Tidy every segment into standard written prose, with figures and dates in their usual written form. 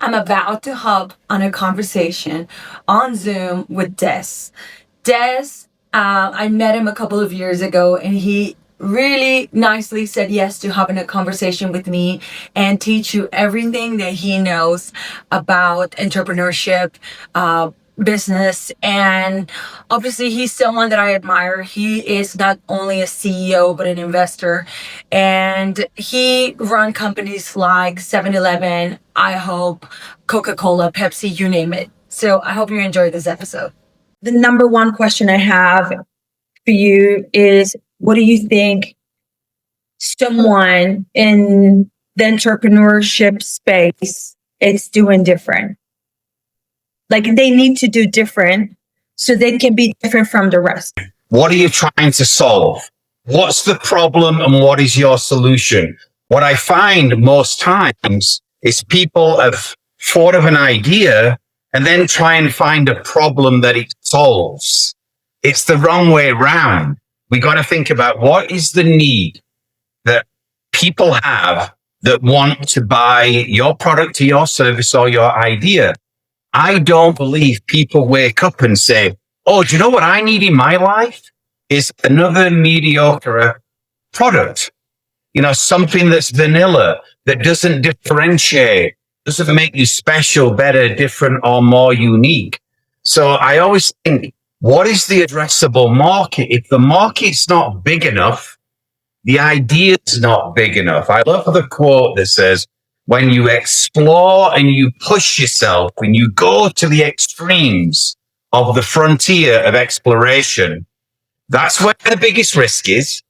I'm about to hop on a conversation on Zoom with Des. I met him a couple of years ago, and he really nicely said yes to having a conversation with me and teach you everything that he knows about entrepreneurship, business, and obviously he's someone that I admire. He is not only a CEO but an investor, and he run companies like 7-Eleven, IHOP, Coca-Cola, Pepsi, you name it. So I hope you enjoy this episode. The number one question I have for you is, what do you think someone in the entrepreneurship space is doing different? Like they need to do different so they can be different from the rest. What are you trying to solve? What's the problem and what is your solution? What I find most times is people have thought of an idea and then try and find a problem that it solves. It's the wrong way around. We got to think about what is the need that people have that want to buy your product or your service or your idea. I don't believe people wake up and say, oh, do you know what I need in my life? Is another mediocre product. You know, something that's vanilla, that doesn't differentiate, doesn't make you special, better, different, or more unique. So I always think, what is the addressable market? If the market's not big enough, the idea's not big enough. I love the quote that says, when you explore and you push yourself, when you go to the extremes of the frontier of exploration, that's where the biggest risk is,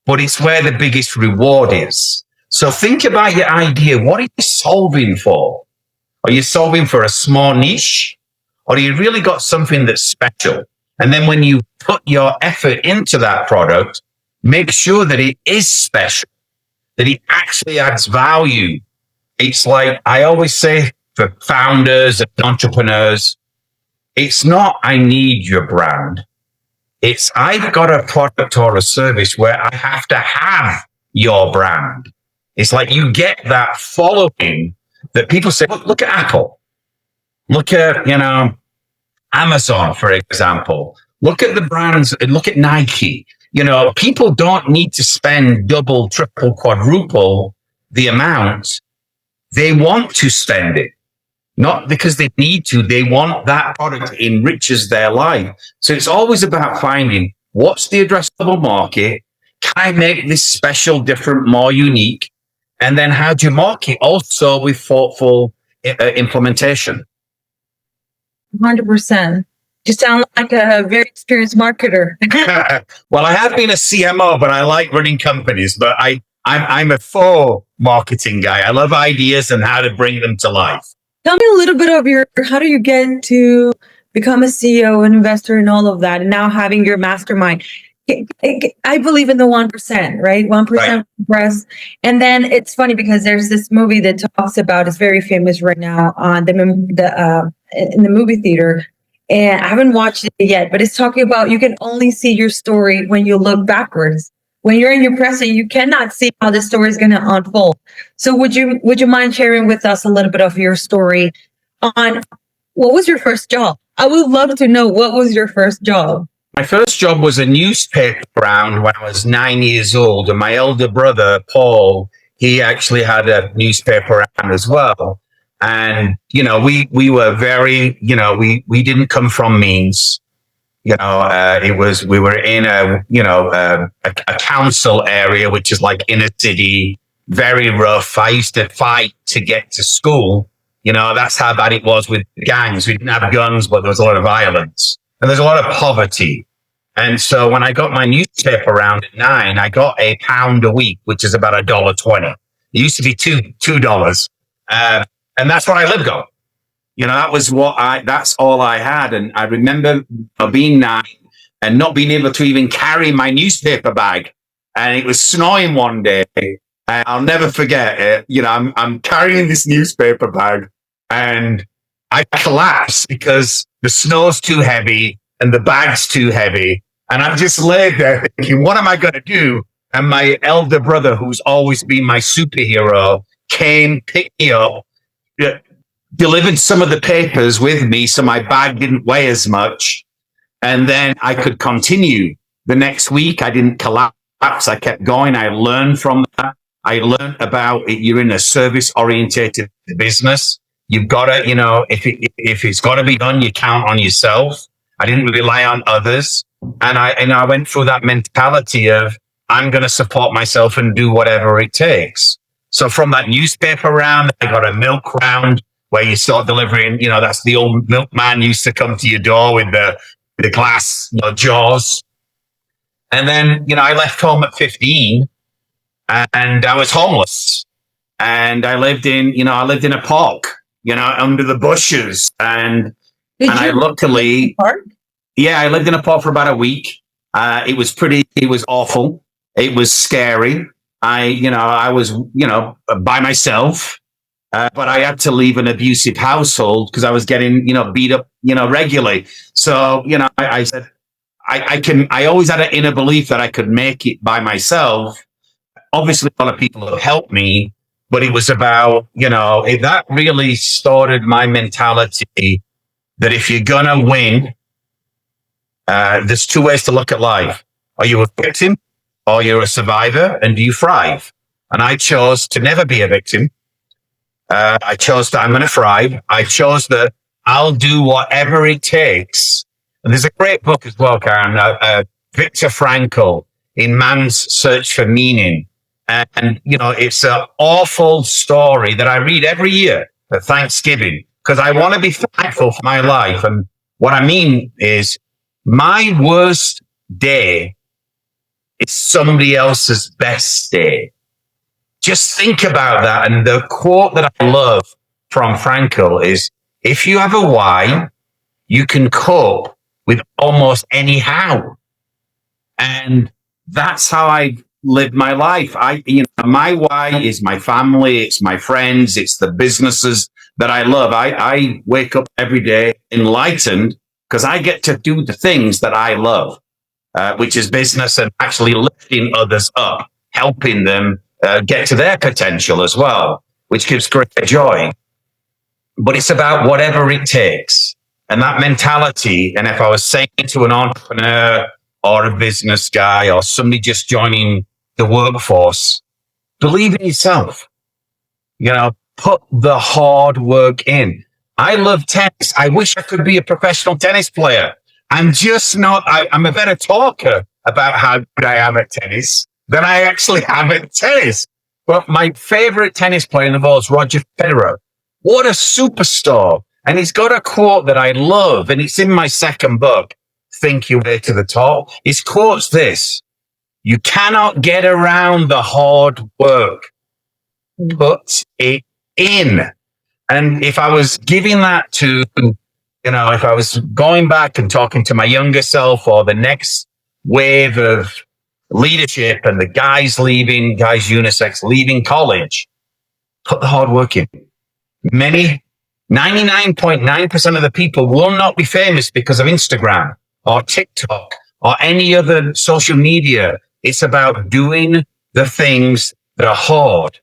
but it's where the biggest reward is. So think about your idea. What are you solving for? Are you solving for a small niche? Or do you really got something that's special? And then when you put your effort into that product, make sure that it is special, that it actually adds value. It's like I always say for founders and entrepreneurs, it's not, I need your brand. It's, I've got a product or a service where I have to have your brand. It's like you get that following that people say, look at Apple. Look at, Amazon, for example. Look at the brands, look at Nike. People don't need to spend double, triple, quadruple the amount. They want to spend it, not because they need to. They want that product enriches their life. So it's always about finding what's the addressable market. Can I make this special, different, more unique? And then how do you market also with thoughtful implementation? 100%. You sound like a very experienced marketer. Well, I have been a CMO, but I like running companies. But I'm a full marketing guy. I love ideas and how to bring them to life. Tell me a little bit of how do you get to become a CEO, an investor, and all of that, and now having your mastermind. I believe in the 1%, right? 1% press. And then it's funny because there's this movie that talks about, it's very famous right now on in the movie theater. And I haven't watched it yet, but it's talking about you can only see your story when you look backwards. When you're in your present, you cannot see how the story is going to unfold. So would you mind sharing with us a little bit of your story on what was your first job? I would love to know, what was your first job? My first job was a newspaper round when I was 9 years old. And my elder brother, Paul, he actually had a newspaper round as well. And, we were very, we didn't come from means. We were in a council area, which is like inner city, very rough. I used to fight to get to school. That's how bad it was with gangs. We didn't have guns, but there was a lot of violence and there's a lot of poverty. And so when I got my newspaper round at 9, I got £1 a week, which is about $1.20. It used to be $2. And that's what I lived on. That's all I had. And I remember being 9 and not being able to even carry my newspaper bag. And it was snowing one day. And I'll never forget it. I'm carrying this newspaper bag and I collapsed because the snow's too heavy and the bag's too heavy. And I'm just laid there thinking, what am I going to do? And my elder brother, who's always been my superhero, came, picked me up, delivered some of the papers with me so my bag didn't weigh as much. And then I could continue. The next week, I didn't collapse. I kept going. I learned from that. I learned about it. You're in a service orientated business. You've got to, if it's got to be done, you count on yourself. I didn't rely on others. And I went through that mentality of I'm going to support myself and do whatever it takes. So from that newspaper round, I got a milk round where you start delivering, that's the old milkman used to come to your door with the glass jars. And then, I left home at 15 and I was homeless. And I lived in a park, under the bushes. And I luckily, I lived in a park for about a week. It was awful. It was scary. I was, by myself. But I had to leave an abusive household because I was getting, beat up, regularly. So, I said, I always had an inner belief that I could make it by myself. Obviously, a lot of people have helped me, but it was about, that really started my mentality that if you're going to win, there's two ways to look at life. Are you a victim or you're a survivor, and do you thrive? And I chose to never be a victim. I chose that I'm going to thrive. I chose that I'll do whatever it takes. And there's a great book as well, Karen, Viktor Frankl, In Man's Search for Meaning. And, it's an awful story that I read every year at Thanksgiving because I want to be thankful for my life. And what I mean is my worst day is somebody else's best day. Just think about that. And the quote that I love from Frankl is, if you have a why, you can cope with almost any how. And that's how I live my life. My why is my family. It's my friends. It's the businesses that I love. I wake up every day enlightened because I get to do the things that I love, which is business and actually lifting others up, helping them get to their potential as well, which gives great joy. But it's about whatever it takes. And that mentality, and if I was saying to an entrepreneur or a business guy or somebody just joining the workforce, believe in yourself. Put the hard work in. I love tennis. I wish I could be a professional tennis player. I'm just not. I'm a better talker about how good I am at tennis than I actually am at tennis. But my favorite tennis player in the world is Roger Federer. What a superstar. And he's got a quote that I love, and it's in my second book, Think Your Way to the Top. His quote's this: you cannot get around the hard work. Put it in. And if I was giving that to, if I was going back and talking to my younger self or the next wave of leadership and the guys unisex leaving college, put the hard work in. 99.9% of the people will not be famous because of Instagram or TikTok or any other social media. It's about doing the things that are hard.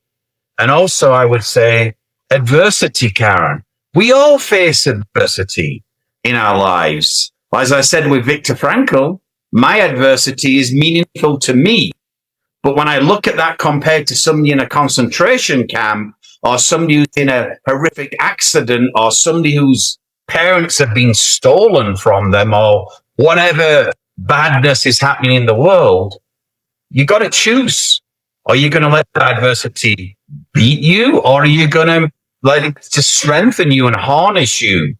And also, I would say adversity, Karen. We all face adversity in our lives. As I said with Viktor Frankl, my adversity is meaningful to me. But when I look at that compared to somebody in a concentration camp or somebody who's in a horrific accident or somebody whose parents have been stolen from them or whatever badness is happening in the world, you got to choose. Are you going to let that adversity beat you, or are you going to let it to strengthen you and harness you?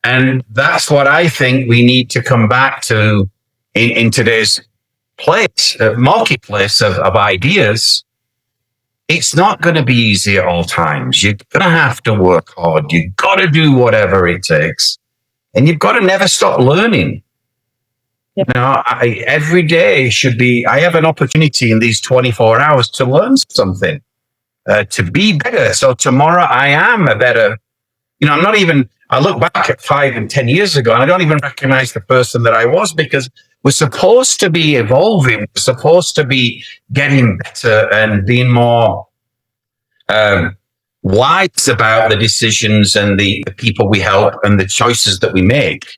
And that's what I think we need to come back to in today's marketplace of ideas. It's not going to be easy at all times. You're going to have to work hard. You've got to do whatever it takes. And you've got to never stop learning. Every day I have an opportunity in these 24 hours to learn something, to be better. So tomorrow I am a better, I look back at 5 and 10 years ago and I don't even recognize the person that I was, because we're supposed to be evolving. We're supposed to be getting better and being more wise about the decisions and the people we help and the choices that we make.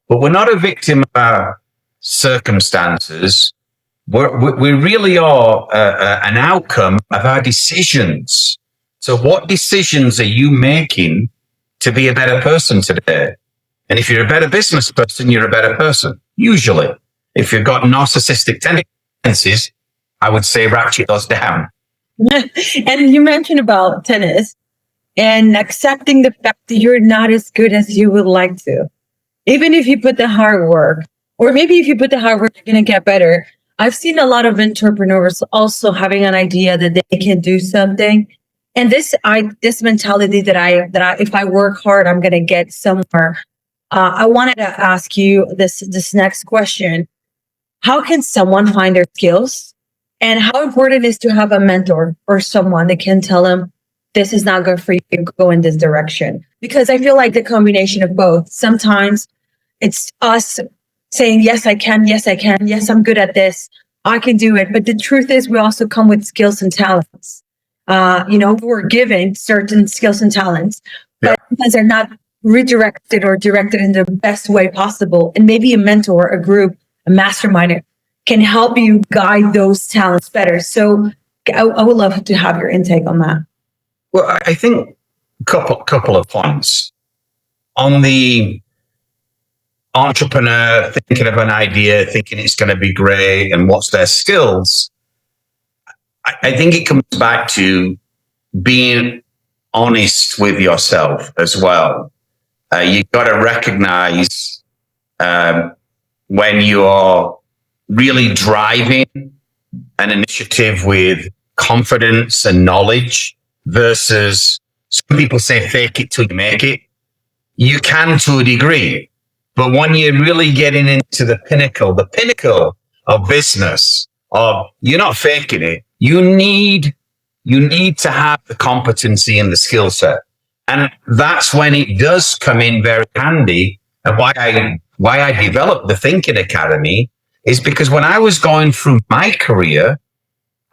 But we're not a victim of our circumstances. We really are an outcome of our decisions. So what decisions are you making to be a better person today? And if you're a better business person, you're a better person, usually. If you've got narcissistic tendencies, I would say ratchet those down. And you mentioned about tennis and accepting the fact that you're not as good as you would like to. Even if you put the hard work, or maybe if you put the hard work, you're going to get better. I've seen a lot of entrepreneurs also having an idea that they can do something. And this mentality that I if I work hard, I'm going to get somewhere. I wanted to ask you this next question. How can someone find their skills? And how important it is to have a mentor or someone that can tell them, this is not good for you, go in this direction? Because I feel like the combination of both, sometimes it's us saying, yes, I can. Yes, I'm good at this. I can do it. But the truth is we also come with skills and talents. We're given certain skills and talents, but because they're not redirected or directed in the best way possible. And maybe a mentor, a group, a mastermind can help you guide those talents better. So I would love to have your intake on that. Well, I think a couple of points. On the entrepreneur thinking of an idea, thinking it's going to be great and what's their skills, I think it comes back to being honest with yourself as well. You've got to recognize when you're really driving an initiative with confidence and knowledge versus, some people say fake it till you make it. You can to a degree, but when you're really getting into the pinnacle of business, you're not faking it. You need to have the competency and the skill set. And that's when it does come in very handy. And why I developed the Thinking Academy is because when I was going through my career,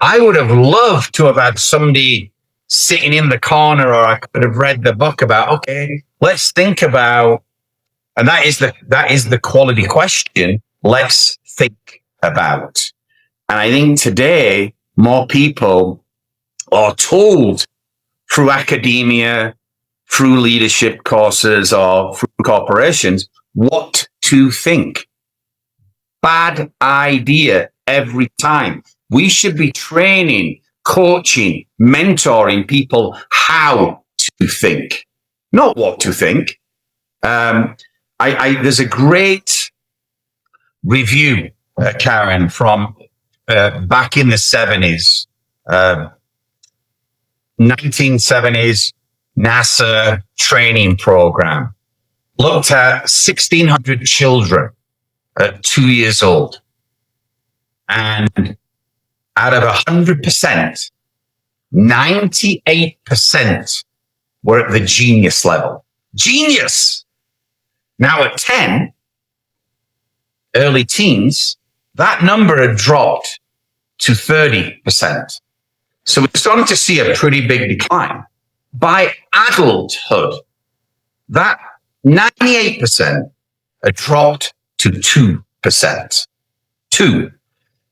I would have loved to have had somebody sitting in the corner, or I could have read the book about, okay, let's think about, and that is the quality question. Let's think about. And I think today more people are told through academia, through leadership courses, or through corporations what to think. Bad idea every time. We should be training, coaching, mentoring people how to think, not what to think. There's a great review, Karen, from back in the 70s, 1970s NASA training program. Looked at 1,600 children at 2 years old. And out of 100%, 98% were at the genius level. Genius! Now at 10, early teens, that number had dropped to 30%. So we're starting to see a pretty big decline. By adulthood, that 98% had dropped to 2%. 2.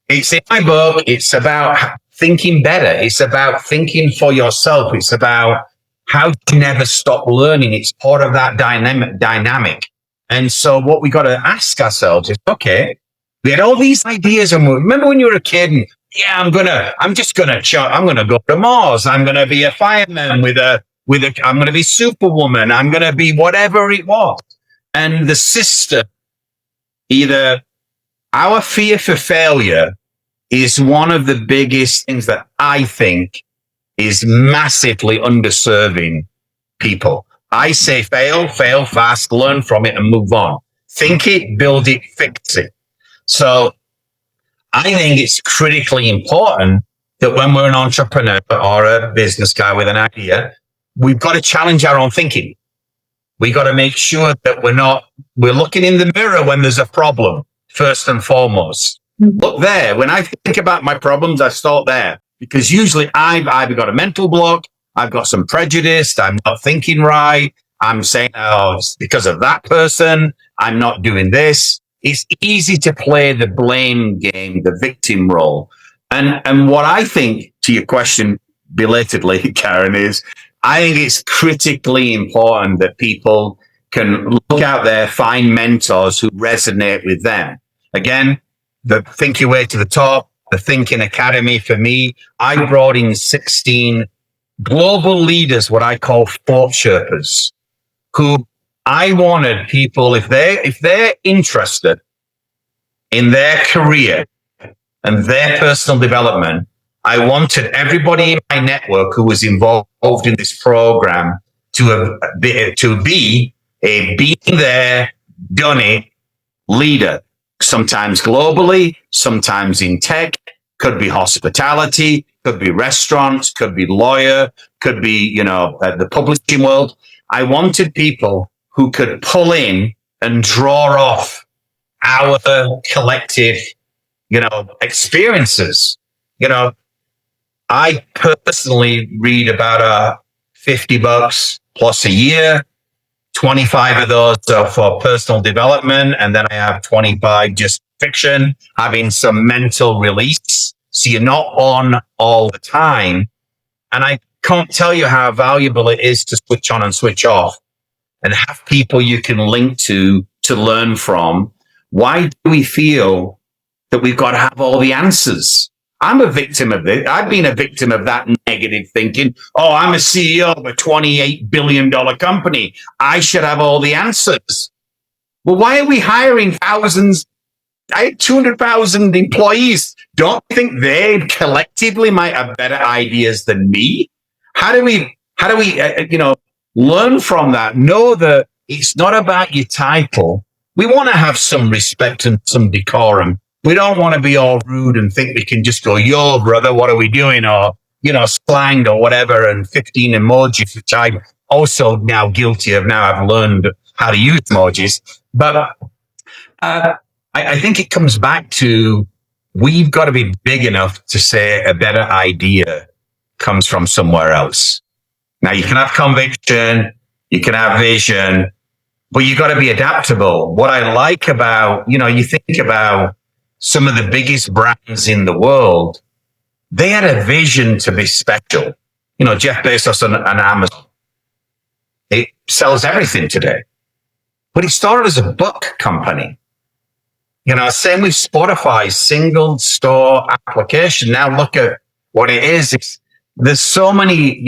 It's in my book. It's about thinking better. It's about thinking for yourself. It's about how to never stop learning. It's part of that dynamic. And so what we got to ask ourselves is, okay, we had all these ideas. And remember when you were a kid and, yeah, I'm going to go to Mars. I'm going to be a fireman I'm going to be Superwoman. I'm going to be whatever it was. And the system, either our fear for failure is one of the biggest things that I think is massively underserving people. I say fail fast, learn from it and move on. Think it, build it, fix it. So I think it's critically important that when we're an entrepreneur or a business guy with an idea, we've got to challenge our own thinking. We got to make sure that we're looking in the mirror when there's a problem, first and foremost. Look there. When I think about my problems, I start there because usually I've either got a mental block, I've got some prejudice. I'm not thinking right. I'm saying, oh, it's because of that person. I'm not doing this. It's easy to play the blame game, the victim role. And what I think, to your question belatedly, Karen, is I think it's critically important that people can look out there, find mentors who resonate with them. Again, the Think Your Way to the Top, the Thinking Academy for me, I brought in 16 global leaders, what I call thought Sherpas, who I wanted people, if they're interested in their career and their personal development, I wanted everybody in my network who was involved in this program to be a been there, done it leader, sometimes globally, sometimes in tech, could be hospitality, could be restaurants, could be lawyer, could be, the publishing world. I wanted people who could pull in and draw off our collective, experiences. I personally read about $50 plus a year. 25 of those are for personal development, and then I have 25 just fiction, having some mental release. So you're not on all the time. And I can't tell you how valuable it is to switch on and switch off and have people you can link to learn from. Why do we feel that we've got to have all the answers? I'm a victim of this. I've been a victim of that negative thinking. Oh, I'm a CEO of a $28 billion company. I should have all the answers. Well, why are we hiring thousands? I had 200,000 employees. Don't you think they collectively might have better ideas than me? How do we, learn from that? Know that it's not about your title. We want to have some respect and some decorum. We don't want to be all rude and think we can just go, yo, brother, what are we doing? Or, slang or whatever, and 15 emojis, which I'm also now guilty of. Now I've learned how to use emojis. But I think it comes back to we've got to be big enough to say a better idea comes from somewhere else. Now, you can have conviction, you can have vision, but you've got to be adaptable. What I like about, you think about some of the biggest brands in the world, they had a vision to be special. Jeff Bezos and Amazon. It sells everything today. But it started as a book company. Same with Spotify, single store application. Now look at what it is. There's so many,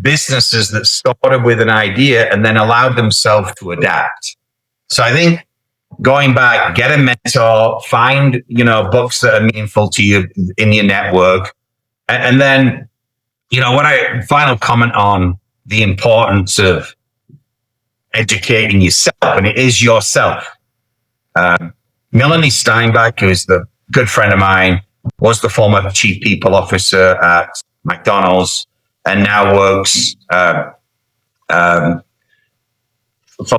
businesses that started with an idea and then allowed themselves to adapt. So I think going back, get a mentor, find, books that are meaningful to you in your network. And then, final comment on the importance of educating yourself, and it is yourself. Melanie Steinbach, who is the good friend of mine, was the former chief people officer at McDonald's and now works for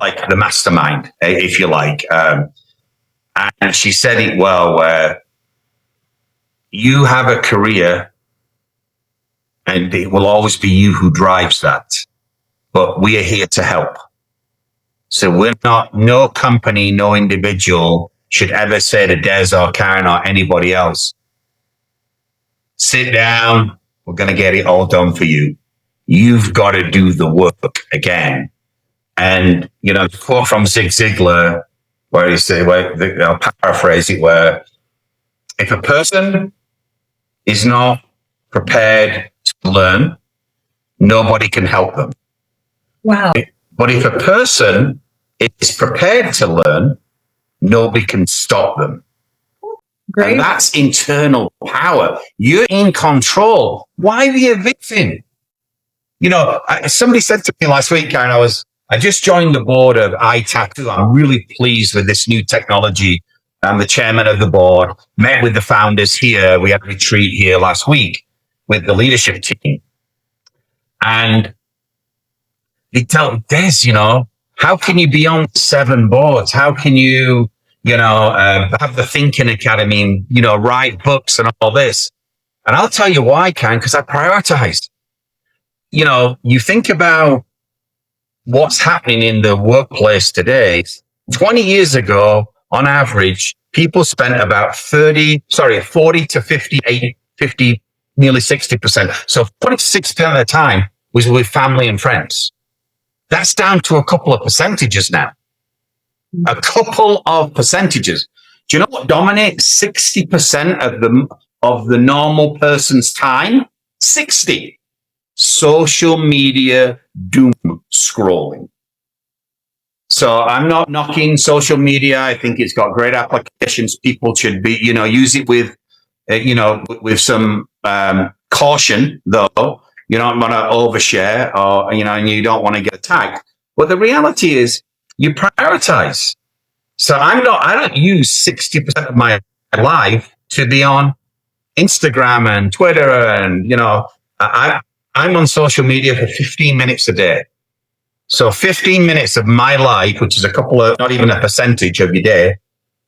like the mastermind, if you like. And she said it well, where you have a career and it will always be you who drives that, but we are here to help. So no company, no individual should ever say to Des or Karen or anybody else, sit down, we're going to get it all done for you. You've got to do the work again. And, the quote from Zig Ziglar, where he said, I'll paraphrase it, where if a person is not prepared to learn, nobody can help them. Wow. But if a person is prepared to learn, nobody can stop them. Great. And that's internal power. You're in control. Why be a victim? Somebody said to me last week, Karen, I just joined the board of iTattoo. I'm really pleased with this new technology. I'm the chairman of the board, met with the founders here. We had a retreat here last week with the leadership team. And they tell Des, how can you be on 7 boards? How can you, have the Thinking Academy and, write books and all this? And I'll tell you why, Karen, because I prioritized. you think about what's happening in the workplace today. 20 years ago, on average, people spent about 40 to 50, nearly 60%. So 46% of the time was with family and friends. That's down to a couple of percentages now. A couple of percentages. Do you know what dominates 60% of the normal person's time? 60. Social media doom scrolling. So I'm not knocking social media. I think it's got great applications. People should use it with, with some caution, though. You don't want to overshare, and you don't want to get attacked. But the reality is, you prioritize. So I don't use 60% of my life to be on Instagram and Twitter, and I'm on social media for 15 minutes a day. So 15 minutes of my life, which is not even a percentage of your day,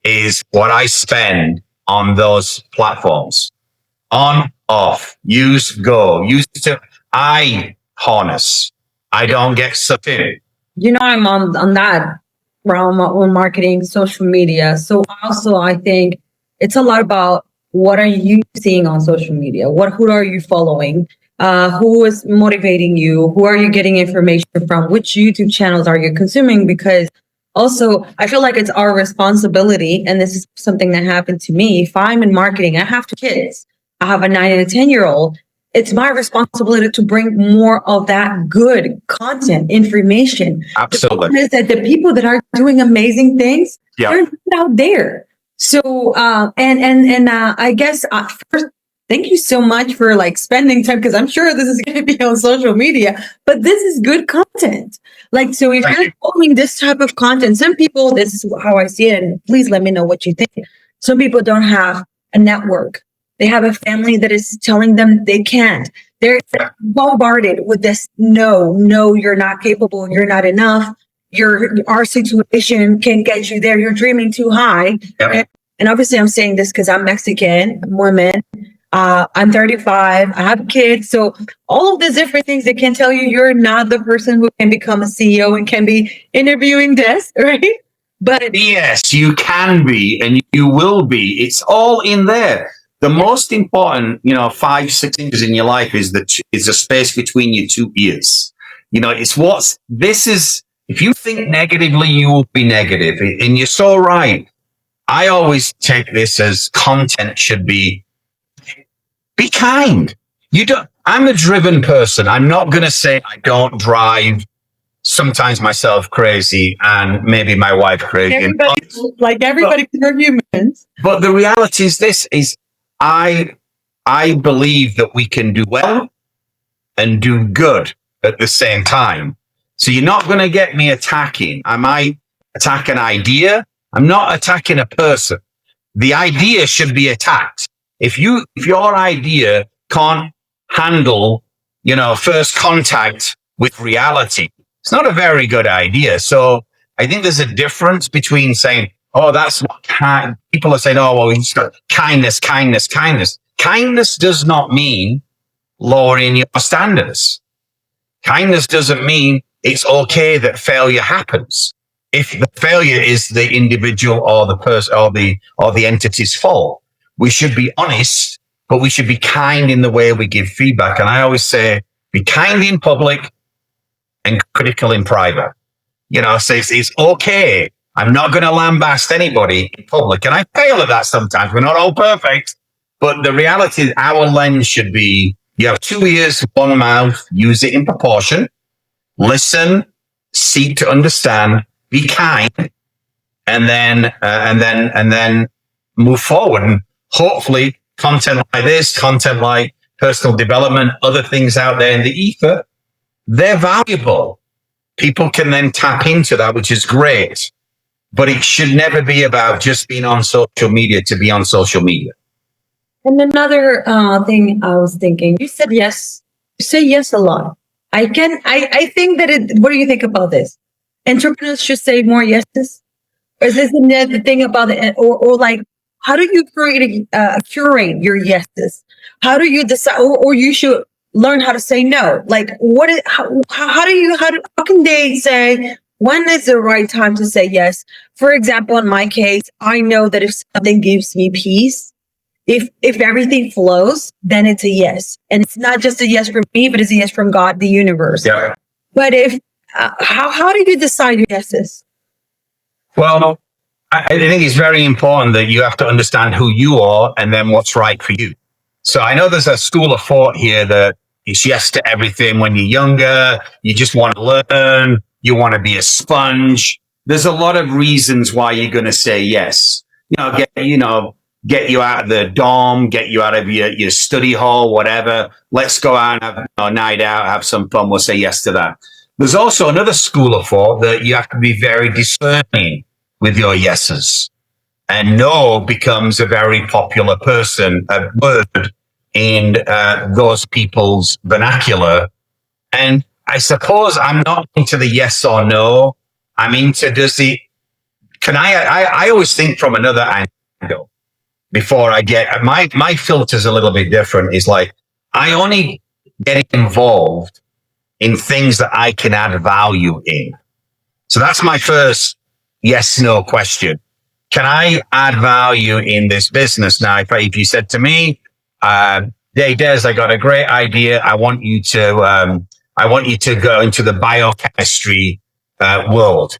is what I spend on those platforms. On, off, use, go, I harness. I don't get sucked in. I'm on that realm on marketing, social media. So also I think it's a lot about what are you seeing on social media? Who are you following? Who is motivating you? Who are you getting information from? Which YouTube channels are you consuming? Because also, I feel like it's our responsibility, and this is something that happened to me. If I'm in marketing, I have 2 kids. I have a 9 and a 10-year-old. It's my responsibility to bring more of that good content, information. Absolutely. The problem is that the people that are doing amazing things, they're not out there. So, I guess first, thank you so much for spending time, because I'm sure this is going to be on social media, but this is good content. So if you're following this type of content, some people, this is how I see it, and please let me know what you think. Some people don't have a network. They have a family that is telling them they can't. They're bombarded with this, no, you're not capable. You're not enough. Our situation can get you there. You're dreaming too high. Yep. And obviously I'm saying this because I'm Mexican, I'm woman. I'm 35. I have kids. So all of these different things that can tell you you're not the person who can become a CEO and can be interviewing this, right? But yes, you can be, and you will be. It's all in there. The most important, 5-6 inches in your life is the space between your 2 ears. If you think negatively, you will be negative. And you're so right. I always take this as content should be kind. I'm a driven person. I'm not going to say I don't drive sometimes myself crazy and maybe my wife crazy. Everybody, we're humans. But the reality is I believe that we can do well and do good at the same time. So you're not going to get me attacking. I might attack an idea. I'm not attacking a person. The idea should be attacked. If your idea can't handle, first contact with reality, it's not a very good idea. So I think there's a difference between saying, oh, that's not kind. People are saying, oh, well, we just got kindness. Kindness does not mean lowering your standards. Kindness doesn't mean it's okay that failure happens. If the failure is the individual or the person or the entity's fault, we should be honest, but we should be kind in the way we give feedback. And I always say, be kind in public and critical in private. So it's okay. I'm not going to lambast anybody in public. And I fail at that sometimes. We're not all perfect. But the reality is our lens should be, you have 2 ears, 1 mouth, use it in proportion, listen, seek to understand, be kind, and then move forward. And hopefully content like this, content like personal development, other things out there in the ether, they're valuable. People can then tap into that, which is great. But it should never be about just being on social media to be on social media. And another thing I was thinking, you said yes. You say yes a lot. I think that what do you think about this? Entrepreneurs should say more yeses? Or is this the thing about it? Or how do you curate your yeses? How do you decide? Or you should learn how to say no? Like, how can they say when is the right time to say yes? For example, in my case, I know that if something gives me peace, if everything flows, then it's a yes. And it's not just a yes from me, but it's a yes from God, the universe. Yeah. But if how do you decide your yeses? Well, I think it's very important that you have to understand who you are and then what's right for you. So I know there's a school of thought here that it's yes to everything when you're younger. You just want to learn. You want to be a sponge. There's a lot of reasons why you're going to say yes. Get you out of the dorm, get you out of your study hall, whatever. Let's go out and have a night out, have some fun. We'll say yes to that. There's also another school of thought that you have to be very discerning with your yeses. And no becomes a very popular word in those people's vernacular. And I suppose I'm not into the yes or no. I'm into I always think from another angle before I get, my filter's a little bit different. Is like, I only get involved in things that I can add value in. So that's my first yes, no question. Can I add value in this business? Now, if you said to me, hey, Des, I got a great idea. I want you to go into the biochemistry world.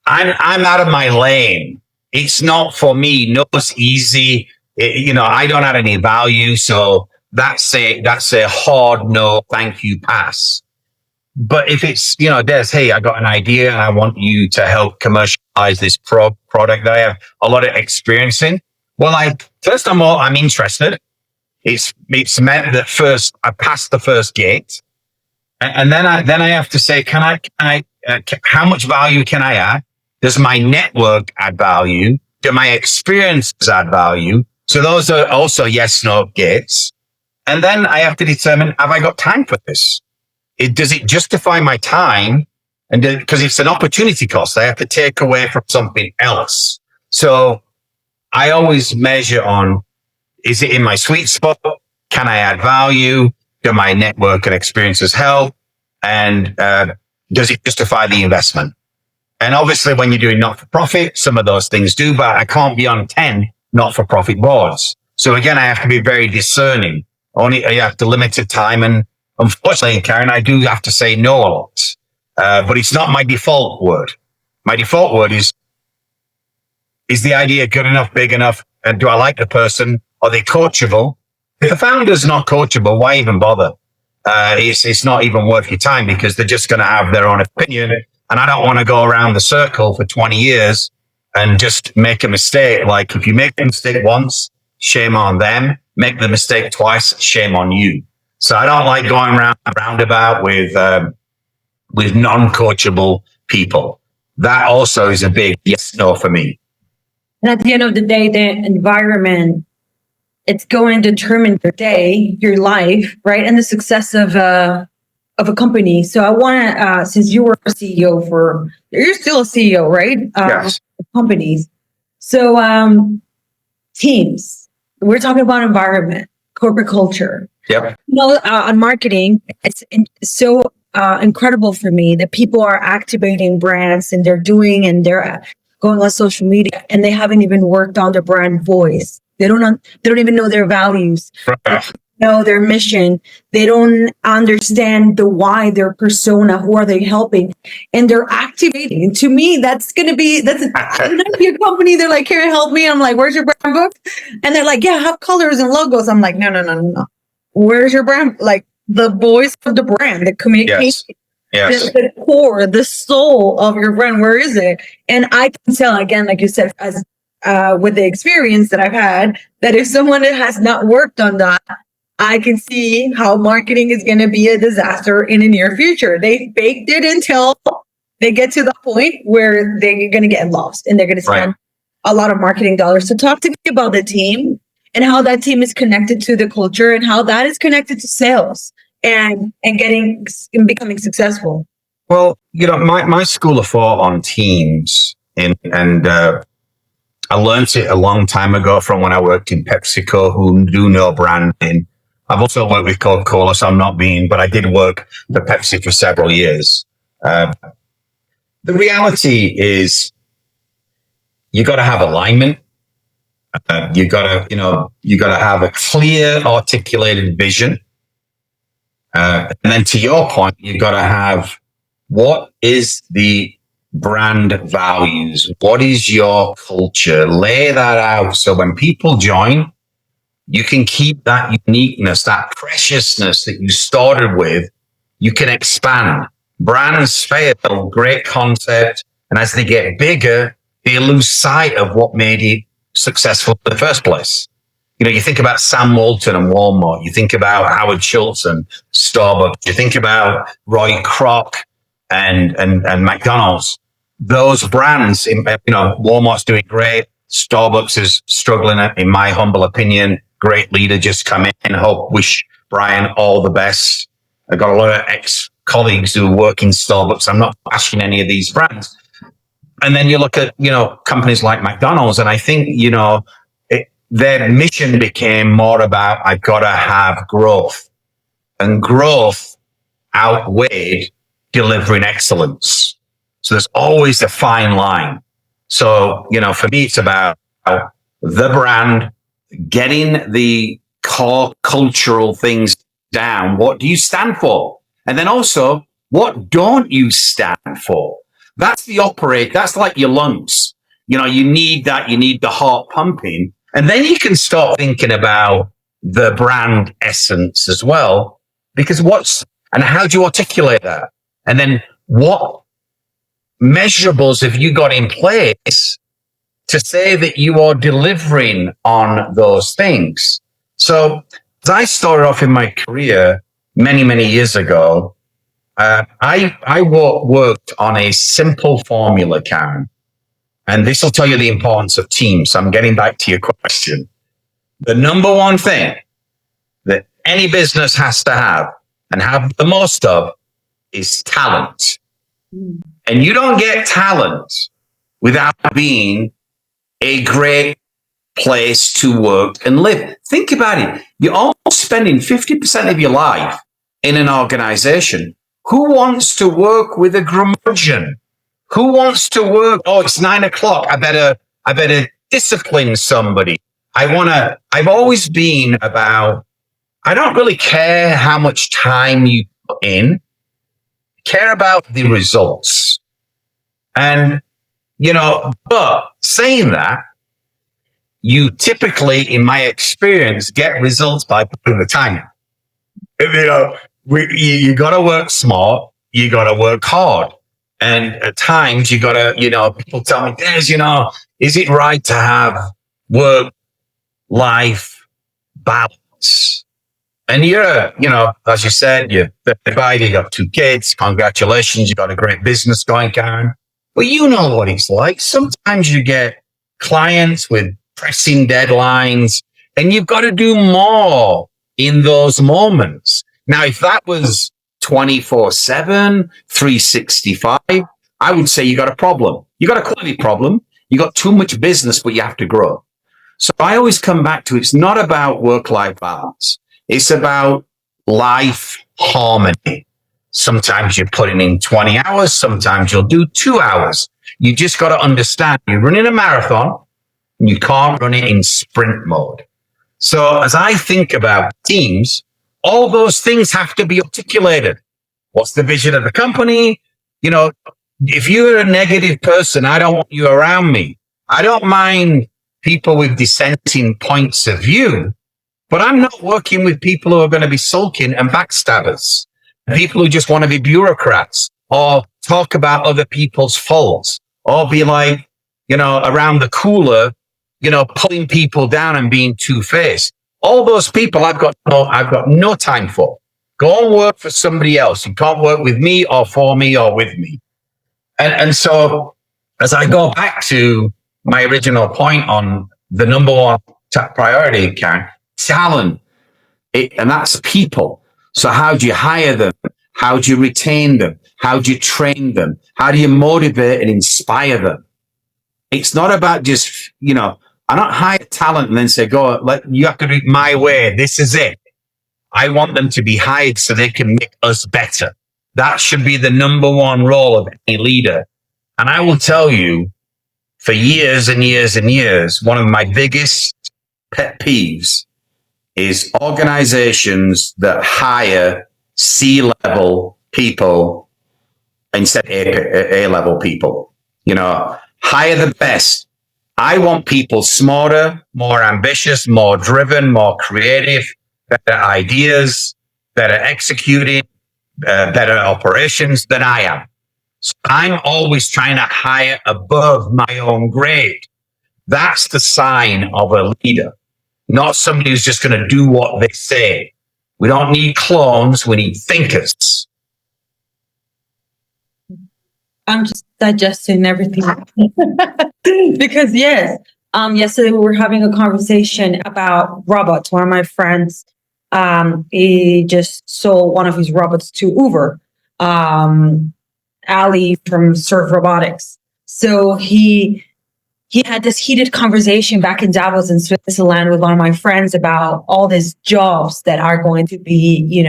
I'm out of my lane. It's not for me. No, it's easy. I don't add any value. So that's a hard no, thank you, pass. But if it's, Des, hey, I got an idea and I want you to help commercialize this product that I have a lot of experience in. Well, first of all, I'm interested. It's meant that first I passed the first gate. And then I have to say, how much value can I add? Does my network add value? Do my experiences add value? So those are also yes, no gates. And then I have to determine, have I got time for this? Does it justify my time? And because it's an opportunity cost, I have to take away from something else. So I always measure on, is it in my sweet spot? Can I add value? Do my network and experiences help? And does it justify the investment? And obviously, when you're doing not-for-profit, some of those things do, but I can't be on 10 not-for-profit boards. So again, I have to be very discerning. I have to limit the time. And unfortunately, Karen, I do have to say no a lot. But it's not my default word. My default word is the idea good enough, big enough? And do I like the person? Are they coachable? If the founder's not coachable, why even bother? It's not even worth your time because they're just going to have their own opinion. And I don't want to go around the circle for 20 years and just make a mistake. Like if you make a mistake once, shame on them. Make the mistake twice, shame on you. So I don't like going roundabout with non-coachable people. That also is a big yes, no for me. And at the end of the day, the environment, it's going to determine your day, your life, right? And the success of a company. So I want to, since you were a CEO you're still a CEO, right? Yes. Companies. So teams, we're talking about environment, corporate culture. Yep. On marketing, it's so incredible for me that people are activating brands and they're going on social media and they haven't even worked on their brand voice. They don't even know their values. Right. Know their mission. They don't understand the why, their persona, who are they helping, and they're activating. And to me, that's a company. They're like, "Karen, help me." I'm like, "Where's your brand book?" And they're like, "Yeah, have colors and logos." I'm like, "No. Where's your brand? Like the voice of the brand, the communication, yes. The core, the soul of your brand. Where is it?" And I can tell again, like you said, as with the experience that I've had, that if someone has not worked on that, I can see how marketing is going to be a disaster in the near future. They baked it until they get to the point where they're going to get lost and they're going to spend a lot of marketing dollars. So talk to me about the team and how that team is connected to the culture and how that is connected to sales and becoming successful. Well, my school of thought on teams and I learned it a long time ago from when I worked in PepsiCo, who do know branding. I've also worked with Coca-Cola, so I'm not being, but I did work for Pepsi for several years. The reality is you got to have alignment. You got to have a clear, articulated vision. And then to your point, you got to have what is the brand values? What is your culture? Lay that out so when people join, you can keep that uniqueness, that preciousness that you started with. You can expand. Brands fail, great concept. And as they get bigger, they lose sight of what made it successful in the first place. You know, you think about Sam Walton and Walmart. You think about Howard Schultz and Starbucks. You think about Roy Kroc and McDonald's. Those brands, you know, Walmart's doing great. Starbucks is struggling, in my humble opinion. Great leader just come in. Wish Brian all the best. I've got a lot of ex-colleagues who work in Starbucks. I'm not bashing any of these brands. And then you look at, you know, companies like McDonald's, and I think, you know, their mission became more about, I've got to have growth. And growth outweighed delivering excellence. So there's always a fine line. So, you know, for me, it's about the brand, getting the core cultural things down. What do you stand for? And then also, what don't you stand for? That's that's like your lungs. You know, you need that. You need the heart pumping. And then you can start thinking about the brand essence as well, because and how do you articulate that? And then what measurables have you got in place to say that you are delivering on those things? So as I started off in my career many, many years ago, I worked on a simple formula, Karen. And this will tell you the importance of teams. So I'm getting back to your question. The number one thing that any business has to have and have the most of is talent. And you don't get talent without being a great place to work and live. Think about it. You're almost spending 50% of your life in an organization. Who wants to work with a curmudgeon? Who wants to work? Oh, it's 9 o'clock. I better discipline somebody. I've always been about, I don't really care how much time you put in, care about the results. And, you know, but saying that, you typically, in my experience, get results by putting the time in. You know, you got to work smart. You got to work hard. And at times you got to, you know, people tell me, Des, you know, is it right to have work-life balance? And you're, you know, as you said, you're 35, you got 2 kids. Congratulations. You got a great business going, Karen. But you know what it's like. Sometimes you get clients with pressing deadlines and you've got to do more in those moments. Now, if that was 24/7, 365, I would say you got a problem. You got a quality problem. You got too much business, but you have to grow. So I always come back to, it's not about work-life balance. It's about life harmony. Sometimes you're putting in 20 hours. Sometimes you'll do 2 hours. You just got to understand you're running a marathon and you can't run it in sprint mode. So as I think about teams, all those things have to be articulated. What's the vision of the company? You know, if you're a negative person, I don't want you around me. I don't mind people with dissenting points of view, but I'm not working with people who are going to be sulking and backstabbers, people who just want to be bureaucrats or talk about other people's faults or be like, you know, around the cooler, you know, pulling people down and being two-faced. All those people I've got no time for. Go and work for somebody else. You can't work with me or for me or with me. And so as I go back to my original point on the number one top priority, Karen, talent, and that's people. So how do you hire them? How do you retain them? How do you train them? How do you motivate and inspire them? It's not about just, I don't hire talent and then say, you have to do it my way. This is it. I want them to be hired so they can make us better. That should be the number one role of any leader. And I will tell you, for years and years and years, one of my biggest pet peeves is organizations that hire C-level people instead of A-level people. You know, hire the best. I want people smarter, more ambitious, more driven, more creative, better ideas, better executing, better operations than I am. So I'm always trying to hire above my own grade. That's the sign of a leader, not somebody who's just going to do what they say. We don't need clones. We need thinkers. I'm just digesting everything because yes, yesterday we were having a conversation about robots. One of my friends, he just sold one of his robots to Uber, Ali from Surf Robotics. So he had this heated conversation back in Davos in Switzerland with one of my friends about all these jobs that are going to be,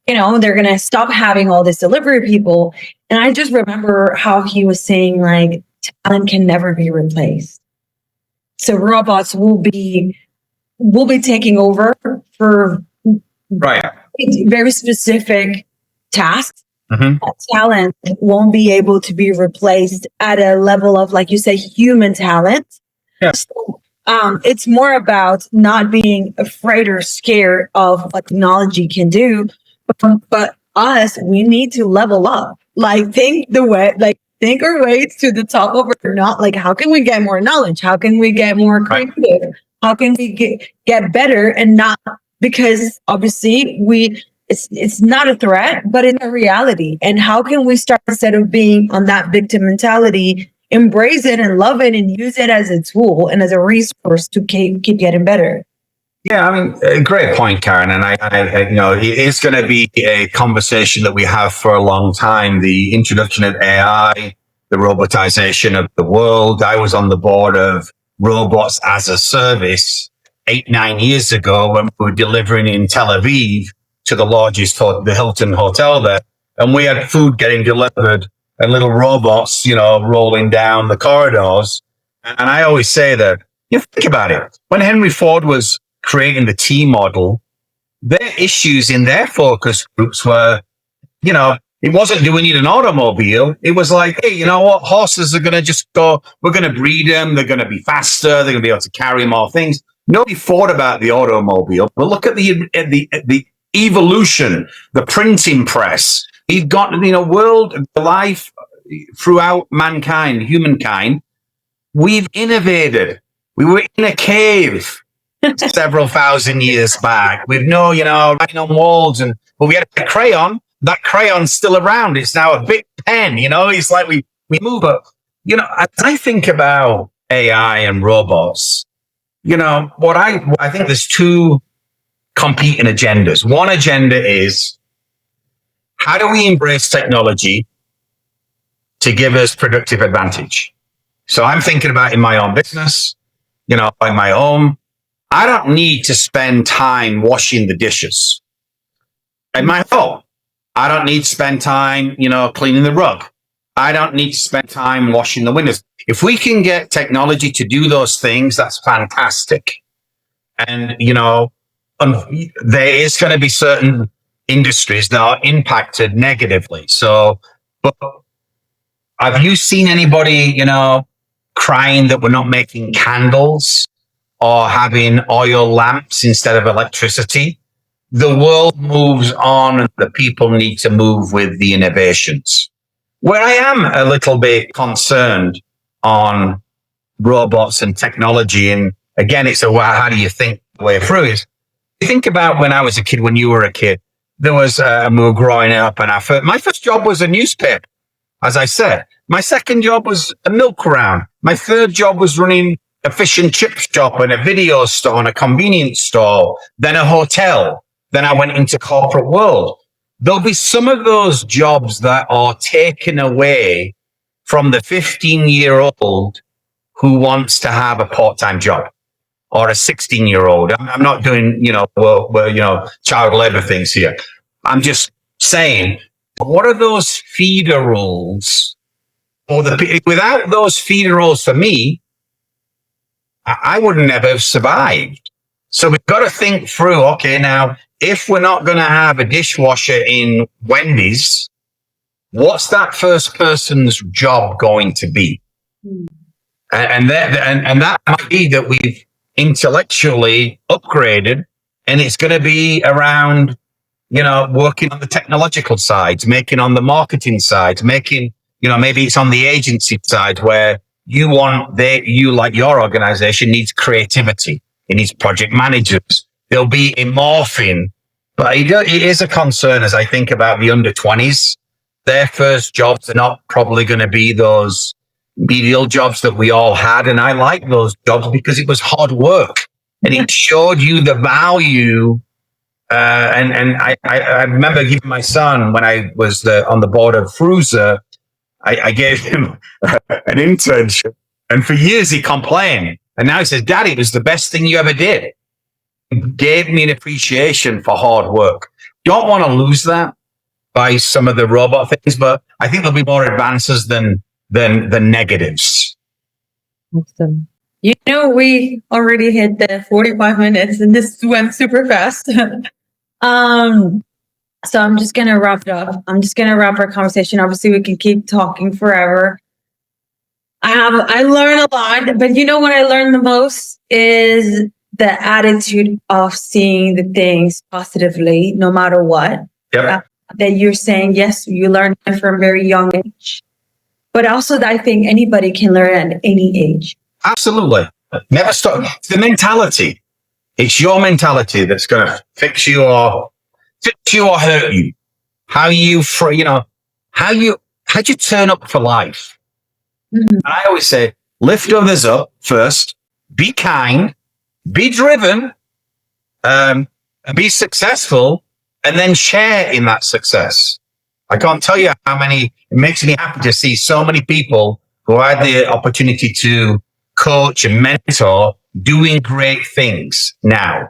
they're going to stop having all these delivery people. And I just remember how he was saying, like, talent can never be replaced. So robots will be taking over for very specific tasks. Mm-hmm. Talent won't be able to be replaced at a level of, like you say, human talent. Yeah. So, it's more about not being afraid or scared of what technology can do. But us, we need to level up. Like think our way to the top of it, not like how can we get more knowledge? How can we get more creative? Right. How can we get better? And not because obviously it's not a threat, but it's a reality. And how can we start, instead of being on that victim mentality, embrace it and love it and use it as a tool and as a resource to keep getting better? Yeah, I mean, a great point, Karen. And I it is going to be a conversation that we have for a long time. The introduction of AI, the robotization of the world. I was on the board of Robots as a Service 8-9 years ago when we were delivering in Tel Aviv to the largest, the Hilton Hotel there. And we had food getting delivered and little robots, rolling down the corridors. And I always say that, think about it. When Henry Ford was creating the T model, their issues in their focus groups were, it wasn't, do we need an automobile? It was like, hey, you know what? Horses are going to just go, we're going to breed them. They're going to be faster. They're going to be able to carry more things. Nobody thought about the automobile. But look at the evolution, the printing press. You've got, world life throughout mankind, humankind. We've innovated. We were in a cave several thousand years back with no, writing on walls, but we had a crayon. That crayon's still around. It's now a big pen, it's like we move up. As I think about AI and robots, what I think there's two competing agendas. One agenda is, how do we embrace technology to give us productive advantage? So I'm thinking about in my own business, in my home, I don't need to spend time washing the dishes in my home. I don't need to spend time, cleaning the rug. I don't need to spend time washing the windows. If we can get technology to do those things, that's fantastic. And, there is going to be certain industries that are impacted negatively. So, but have you seen anybody, crying that we're not making candles or having oil lamps instead of electricity? The world moves on and the people need to move with the innovations. Where I am a little bit concerned on robots and technology, and again, it's how do you think the way through is, you think about when I was a kid, when you were a kid, there was, we were growing up, and my first job was a newspaper, as I said. My second job was a milk round. My third job was running a fish and chip shop and a video store and a convenience store, then a hotel. Then I went into corporate world. There'll be some of those jobs that are taken away from the 15-year-old who wants to have a part-time job, or a 16-year-old. I'm not doing, child labor things here. I'm just saying, what are those feeder roles? Without those feeder roles for me, I would never have survived. So we've got to think through, okay, now, if we're not going to have a dishwasher in Wendy's, what's that first person's job going to be? And that might be that we've intellectually upgraded, and it's going to be around, working on the technological sides, making on the marketing sides, making, maybe it's on the agency side where you like your organization needs creativity. It needs project managers. There'll be a morphing, but it is a concern as I think about the under 20s. Their first jobs are not probably going to be those medial jobs that we all had. And I like those jobs because it was hard work and it showed you the value. And I remember giving my son, when I was on the board of Fruza, I gave him an internship, and for years he complained. And now he says, Daddy, it was the best thing you ever did. It gave me an appreciation for hard work. Don't want to lose that by some of the robot things, but I think there'll be more advances than negatives. Awesome. We already hit the 45 minutes and this went super fast. So I'm just going to wrap it up. I'm just going to wrap our conversation. Obviously, we can keep talking forever. I learn a lot, but what I learned the most is the attitude of seeing the things positively, no matter what. Yep. That you're saying, yes, you learn it from a very young age, but also that I think anybody can learn at any age. Absolutely. Never stop. It's the mentality. It's your mentality that's going to fix you or hurt you. How you turn up for life. Mm-hmm. I always say, lift others up first, be kind, be driven, and be successful, and then share in that success. I can't tell you it makes me happy to see so many people who had the opportunity to coach and mentor doing great things now.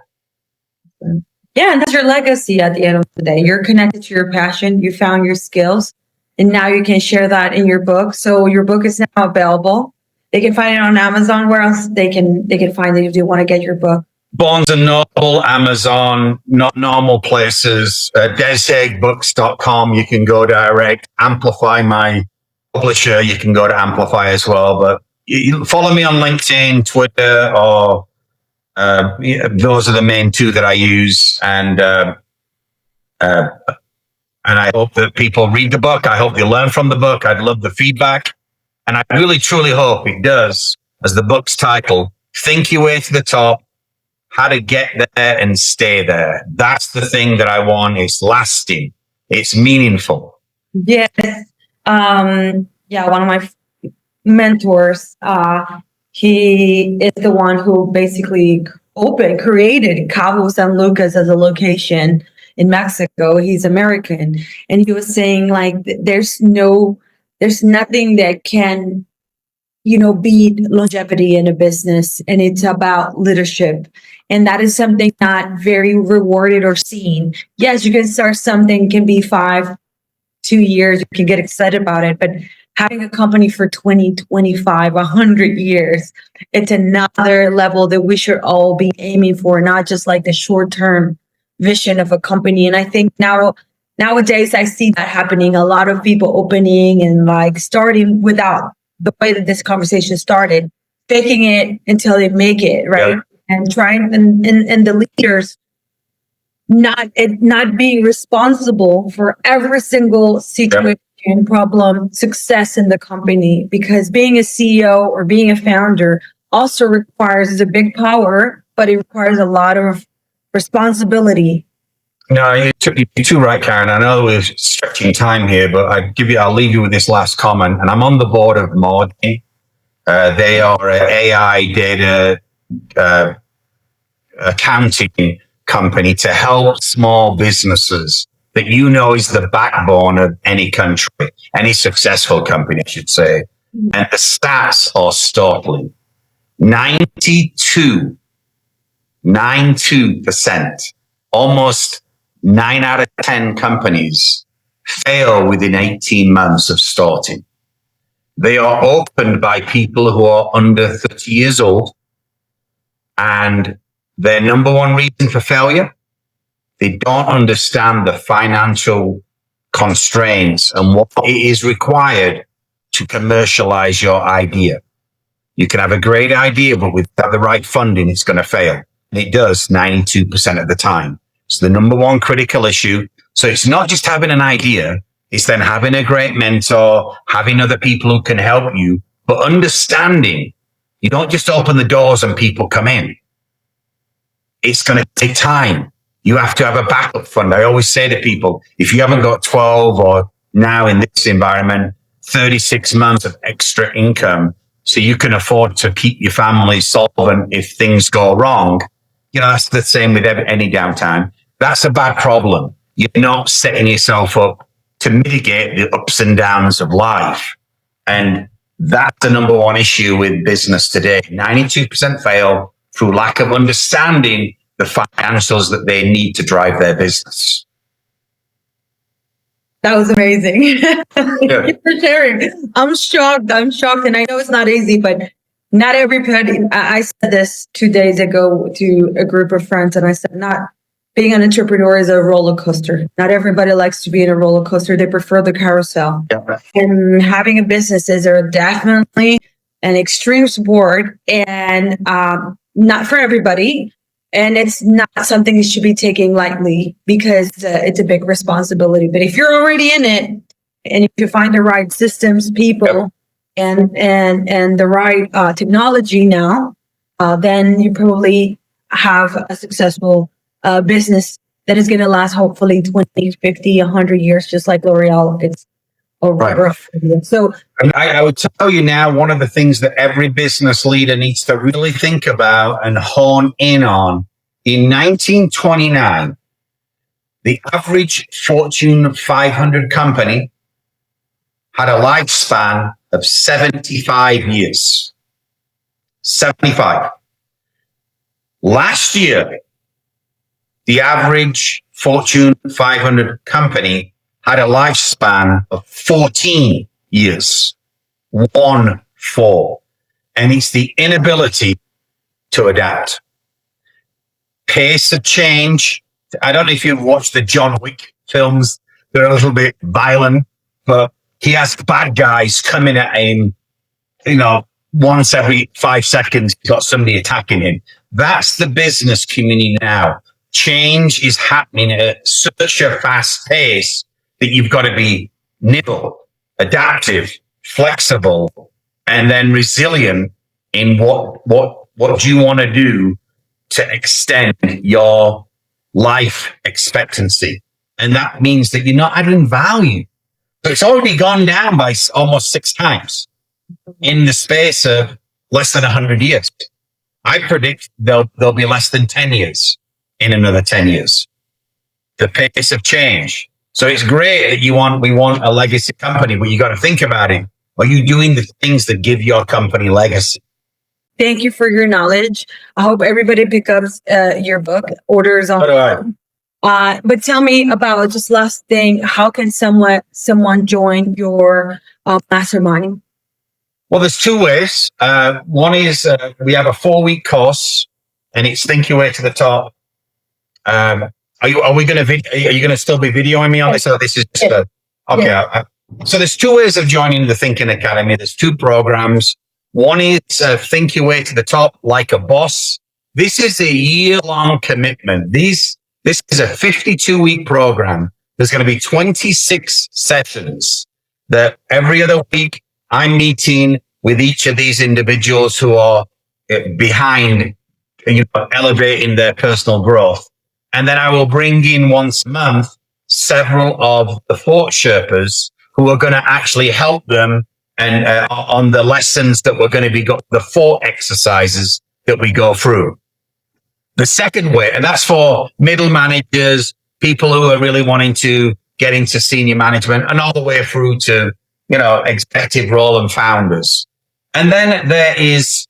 Yeah, and that's your legacy at the end of the day. You're connected to your passion. You found your skills, and now you can share that in your book. So your book is now available. They can find it on Amazon. Where else they can find it if you want to get your book? Barnes & Noble, Amazon, not normal places, deshagbooks.com. You can go direct. Amplify, my publisher, you can go to Amplify as well. But you follow me on LinkedIn, Twitter, or those are the main two that I use. And I hope that people read the book. I hope they learn from the book. I'd love the feedback. And I really, truly hope it does, as the book's title, Think Your Way to the Top, How to Get There and Stay There. That's the thing that I want. It's lasting. It's meaningful. Yes. One of my mentors, he is the one who basically created Cabo San Lucas as a location in Mexico. He's American. And he was saying, there's nothing that can, beat longevity in a business. And it's about leadership. And that is something not very rewarded or seen. Yes, you can start something, can be 2 years, you can get excited about it, but having a company for 20, 25, 100 years, it's another level that we should all be aiming for, not just like the short-term vision of a company. And I think nowadays I see that happening. A lot of people opening and starting without the way that this conversation started, faking it until they make it, right? Yeah. And trying, and the leaders not being responsible for every single situation, problem, success in the company, because being a CEO or being a founder also requires a big power, but it requires a lot of responsibility. No, you're too right, Karen. I know we're stretching time here, but I'll leave you with this last comment. And I'm on the board of Morgan. They are an AI data accounting company to help small businesses that is the backbone of any country, any successful company, I should say. And the stats are startling. 92% 92%, almost 9 out of 10 companies fail within 18 months of starting. They are opened by people who are under 30 years old. And their number one reason for failure, they don't understand the financial constraints and what it is required to commercialize your idea. You can have a great idea, but without the right funding, it's going to fail. And it does 92% of the time. It's the number one critical issue. So it's not just having an idea. It's then having a great mentor, having other people who can help you, but understanding you don't just open the doors and people come in. It's going to take time. You have to have a backup fund. I always say to people, if you haven't got 12 or now in this environment, 36 months of extra income so you can afford to keep your family solvent if things go wrong, that's the same with any downtime. That's a bad problem. You're not setting yourself up to mitigate the ups and downs of life. And that's the number one issue with business today. 92% fail through lack of understanding the financials that they need to drive their business. That was amazing. Thank you for sharing. I'm shocked. And I know it's not easy, but not everybody, I said this 2 days ago to a group of friends, and I said, not being an entrepreneur is a roller coaster. Not everybody likes to be in a roller coaster. They prefer the carousel. Yeah. And having a business is definitely an extreme sport and not for everybody. And it's not something you should be taking lightly because it's a big responsibility. But if you're already in it and if you find the right systems, people, and the right technology now, then you probably have a successful business that is going to last hopefully 20, 50, 100 years, just like L'Oreal. It's over. Right. So I would tell you now, one of the things that every business leader needs to really think about and hone in on, in 1929, the average Fortune 500 company had a lifespan of 75 years. 75. Last year, the average Fortune 500 company had a lifespan of 14 years. 1-4. And it's the inability to adapt. Pace of change. I don't know if you've watched the John Wick films. They're a little bit violent, but he has bad guys coming at him, once every 5 seconds, he's got somebody attacking him. That's the business community now. Change is happening at such a fast pace that you've got to be nimble, adaptive, flexible, and then resilient in what do you want to do to extend your life expectancy. And that means that you're not adding value. So it's already gone down by almost 6 times in the space of less than 100 years. I predict there'll be less than 10 years in another 10 years. The pace of change. So it's great that we want a legacy company, but you got to think about it. Are you doing the things that give your company legacy? Thank you for your knowledge. I hope everybody picks up your book, orders on. But tell me about, just last thing, how can someone join your mastermind? Well, there's 2 ways. One is we have a 4-week course, and it's Think Your Way to the Top. Are you going to still be videoing me on this? So this is just okay. Yeah. So there's 2 ways of joining the Thinking Academy. There's 2 programs. One is Think Your Way to the Top like a boss. This is a year-long commitment. This is a 52-week program. There's going to be 26 sessions that every other week I'm meeting with each of these individuals who are behind, elevating their personal growth. And then I will bring in once a month several of the thought Sherpas who are going to actually help them and on the lessons that we're going to be the 4 exercises that we go through. The second way, and that's for middle managers, people who are really wanting to get into senior management, and all the way through to, executive role and founders. And then there is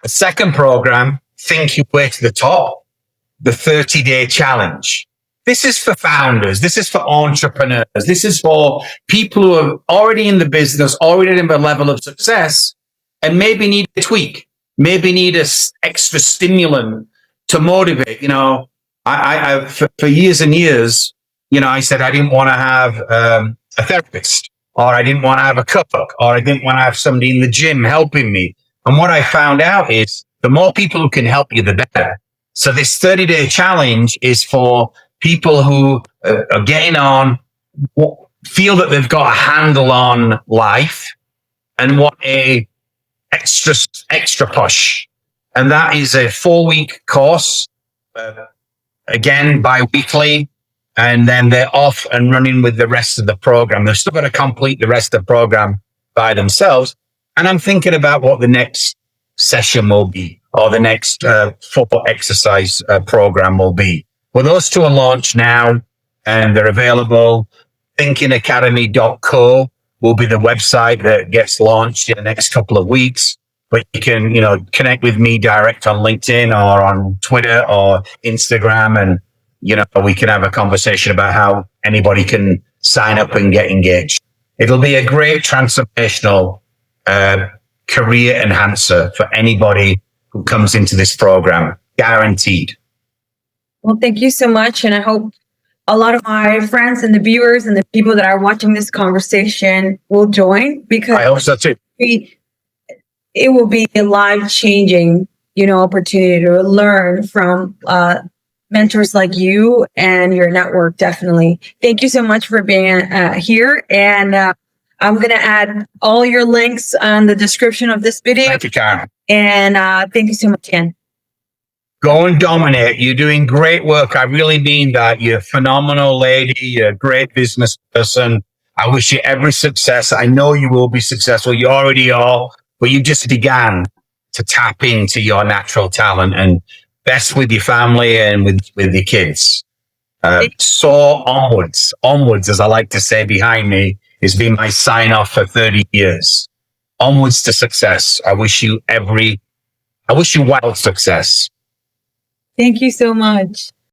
a second program think your way to the top, the 30-day challenge. This is for founders. This is for entrepreneurs. This is for people who are already in the business, already at a level of success, and maybe need a tweak, maybe need a extra stimulant to motivate. I for years and years, I said I didn't want to have a therapist, or I didn't want to have a cook, or I didn't want to have somebody in the gym helping me. And what I found out is the more people who can help you, the better. So this 30-day challenge is for people who are getting on, feel that they've got a handle on life, and want a extra push. And that is a 4-week course, again, bi-weekly. And then they're off and running with the rest of the program. They're still going to complete the rest of the program by themselves. And I'm thinking about what the next session will be, or the next 4 exercise program will be. Well, those 2 are launched now, and they're available. thinkingacademy.co will be the website that gets launched in the next couple of weeks. But you can, connect with me direct on LinkedIn or on Twitter or Instagram, and we can have a conversation about how anybody can sign up and get engaged. It'll be a great transformational career enhancer for anybody who comes into this program, guaranteed. Well, thank you so much. And I hope a lot of my friends and the viewers and the people that are watching this conversation will join, because I hope so too. It will be a life-changing, opportunity to learn from mentors like you and your network. Definitely. Thank you so much for being here. And I'm going to add all your links on the description of this video. Thank you, Karen. And thank you so much again. Go and dominate. You're doing great work. I really mean that. You're a phenomenal lady. You're a great business person. I wish you every success. I know you will be successful. You already are, but you just began to tap into your natural talent, and best with your family and with your kids. Soar onwards. Onwards, as I like to say behind me, has been my sign off for 30 years. Onwards to success. I wish you wild success. Thank you so much.